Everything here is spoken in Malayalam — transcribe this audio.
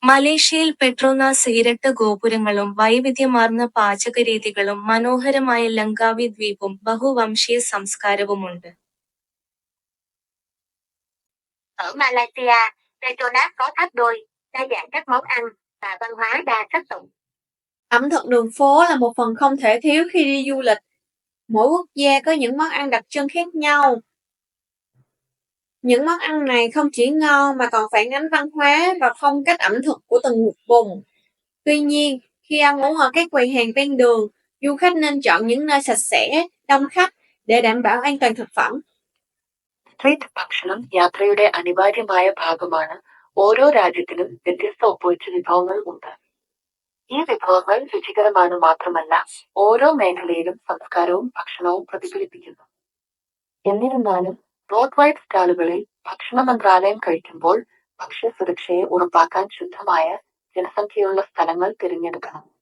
മലേഷ്യയിൽ പെട്രോനാസ് ഇരട്ട ഗോപുരങ്ങളും വൈവിധ്യമാർന്ന പാചകരീതികളും മനോഹരമായ Langkawi ദ്വീപും ബഹുവംശീയ സംസ്കാരവുമുണ്ട്. Ở Malaysia, Petronas có tháp đôi, đa dạng các món ăn và văn hóa đa sắc tộc. Ẩm thực đường phố là một phần không thể thiếu khi đi du lịch. Mỗi quốc gia có những món ăn đặc trưng khác nhau. Những món ăn này không chỉ ngon mà còn phản ánh văn hóa và phong cách ẩm thực của từng vùng. Tuy nhiên, khi ăn uống ở các quầy hàng ven đường, du khách nên chọn những nơi sạch sẽ, đông khách để đảm bảo an toàn thực phẩm. Street ഭക്ഷണം യാത്രയുടെ അനിവാര്യമായ ഭാഗമാണ്. ഓരോ രാജ്യത്തിനും വ്യത്യസ്ത ഒപ്പുവെച്ച വിഭവങ്ങൾ ഉണ്ട്. ഈ വിഭവങ്ങൾ രുചികരമാണ് മാത്രമല്ല, ഓരോ മേഖലയിലും സംസ്കാരവും ഭക്ഷണവും പ്രതിഫലിപ്പിക്കുന്നു. എന്നിരുന്നാലും റോഡ് വൈഡ് സ്റ്റാളുകളിൽ ഭക്ഷണ മന്ത്രാലയം കഴിക്കുമ്പോൾ ഭക്ഷ്യസുരക്ഷയെ ഉറപ്പാക്കാൻ ശുദ്ധമായ ജനസംഖ്യയുള്ള സ്ഥലങ്ങൾ തിരഞ്ഞെടുക്കണം.